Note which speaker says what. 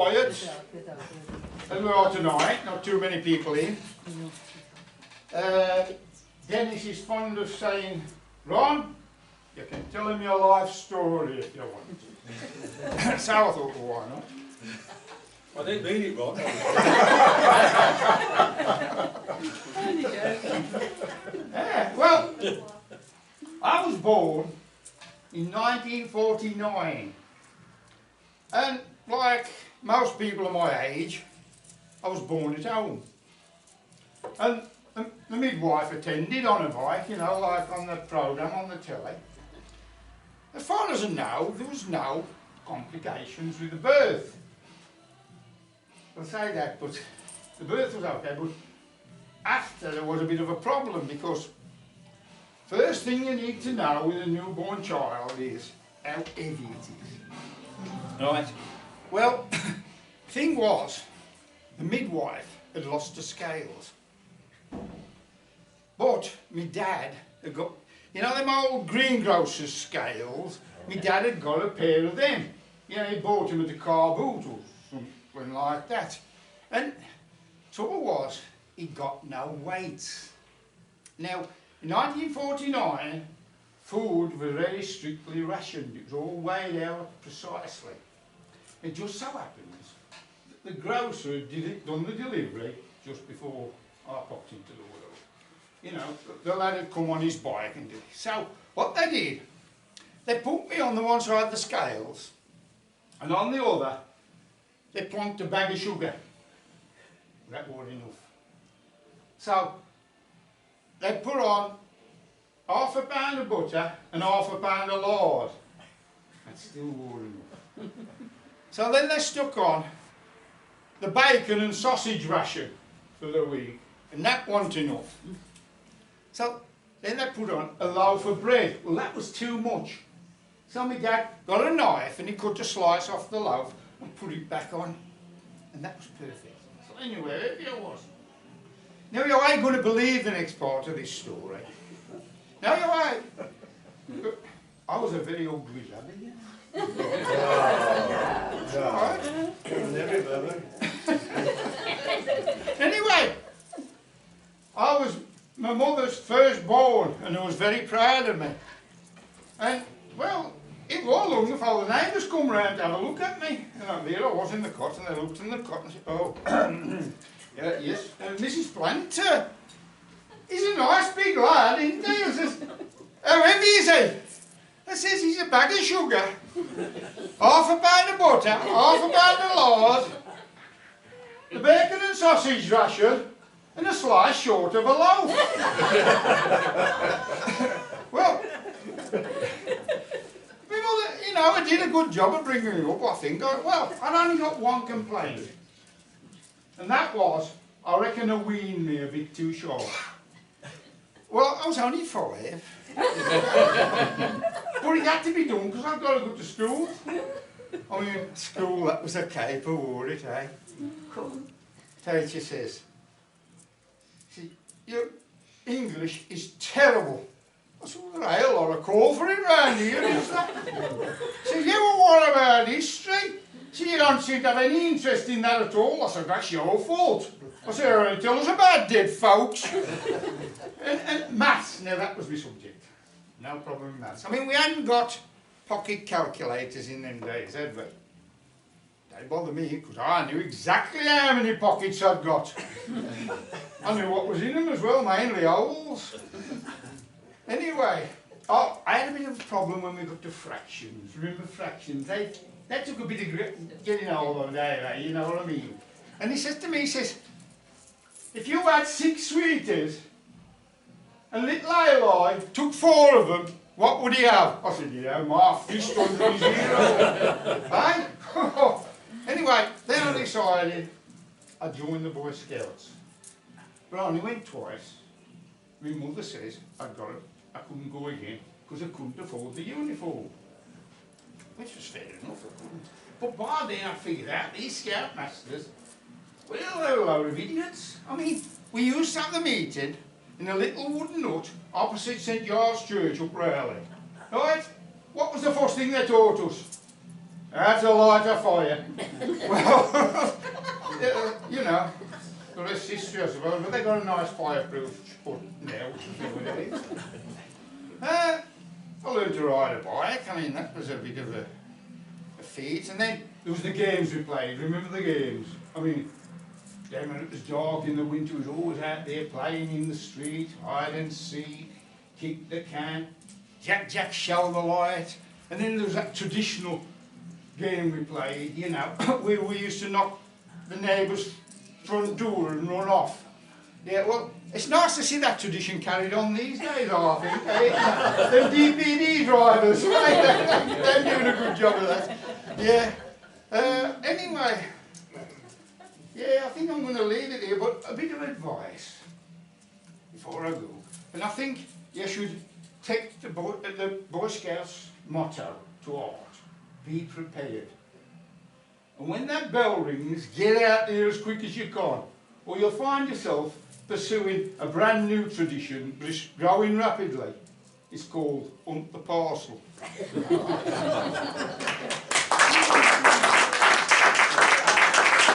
Speaker 1: Quiet, as we are tonight, not too many people in. Dennis is fond of saying, Ron, you can tell him your life story if you want to. So I thought, well, why not?
Speaker 2: I didn't mean it, Ron.
Speaker 1: Well, I was born in 1949, and like most people of my age, I was born at home. And the midwife attended on a bike, you know, like on the programme on the telly. As far as I know, there was no complications with the birth. I'll say that, but the birth was okay, but after there was a bit of a problem, because first thing you need to know with a newborn child is how heavy it is. Right. Well, thing was, the midwife had lost the scales. But my dad had got, you know them old greengrocer's scales? My dad had got a pair of them. You know, he bought them at the car boot or something like that. And trouble was, he got no weights. Now, in 1949, food was very strictly rationed. It was all weighed out precisely. It just so happens that the grocer had done the delivery just before I popped into the world. You know, the lad had come on his bike and did it. So, what they did, they put me on the one side of the scales, and on the other, they plonked a bag of sugar. That wasn't enough. So, they put on half a pound of butter and half a pound of lard. That still wasn't enough. So then they stuck on the bacon and sausage ration for the week, and that wasn't enough. So then they put on a loaf of bread. Well, that was too much. So my dad got a knife and he cut a slice off the loaf and put it back on, and that was perfect. So anyway, there it was. Now you ain't going to believe the next part of this story. Now you ain't. I was a very ugly lad. Anyway, I was my mother's firstborn, and I was very proud of me. And well, it was long before the neighbours come round to have a look at me. And there I was in the cot, and they looked in the cot and said, "Oh, yes, Mrs. Planter. He's a nice big lad, isn't he?" I says, "How heavy is he?" I says, "He's a bag of sugar, half a pound of butter, half a pound of lard, the bacon and sausage ration, and a slice short of a loaf." Well, my mother, you know, I did a good job of bringing me up, I think. Well, I'd only got one complaint, and that was, I reckon I weaned me a bit too short. Well, I was only 5. But it had to be done because I've got to go to school. I mean, school, that was a caper, wore it, eh? Teacher says, "See, your English is terrible." I said, "Well, there ain't a lot of call for it round here, is there?" She said, "Yeah, well, what about history?" She said, "You don't seem to have any interest in that at all." I said, "That's your fault." I said, "Only tell us about dead folks." And maths, now that was my subject. No problem with maths. I mean, we hadn't got pocket calculators in them days, had we? They bother me, because I knew exactly how many pockets I'd got. I knew what was in them as well, mainly holes. Anyway, I had a bit of a problem when we got to fractions. Remember fractions? They took a bit of getting hold on there, you know what I mean? And he says to me, he says, "If you had 6 sweeties, and little Eli took 4 of them, what would he have?" I said, "Yeah, my fist under his ear." Hey? Anyway, then I decided I'd join the Boy Scouts. But I only went twice. My mother says I couldn't go again because I couldn't afford the uniform. Which was fair enough, I couldn't. But by then I figured out these scoutmasters, well, they were a load of idiots. I mean, we used to have the meeting in a little wooden hut opposite St Giles Church up Raleigh. Right? What was the first thing they taught us? That's a lighter fire. Well, you know, the rest is history, I suppose, but they got a nice fireproof spot now, which is what it is. I learned to ride a bike. I mean, that was a bit of a feat. And then there was the games we played. Remember the games? I mean, then when it was dark in the winter, we was always out there playing in the street, hide and seek, kick the can, Jack show the light. And then there was that traditional game we played, you know, where we used to knock the neighbour's front door and run off. Yeah, well, it's nice to see that tradition carried on these days, I think. Eh? The DPD drivers, right? They're doing a good job of that. Yeah. Anyway, yeah, I think I'm going to leave it here, but a bit of advice before I go. And I think you should take the Boy Scouts motto to heart. Be prepared. And when that bell rings, get out there as quick as you can, or you'll find yourself pursuing a brand new tradition, but it's growing rapidly. It's called Hunt the Parcel.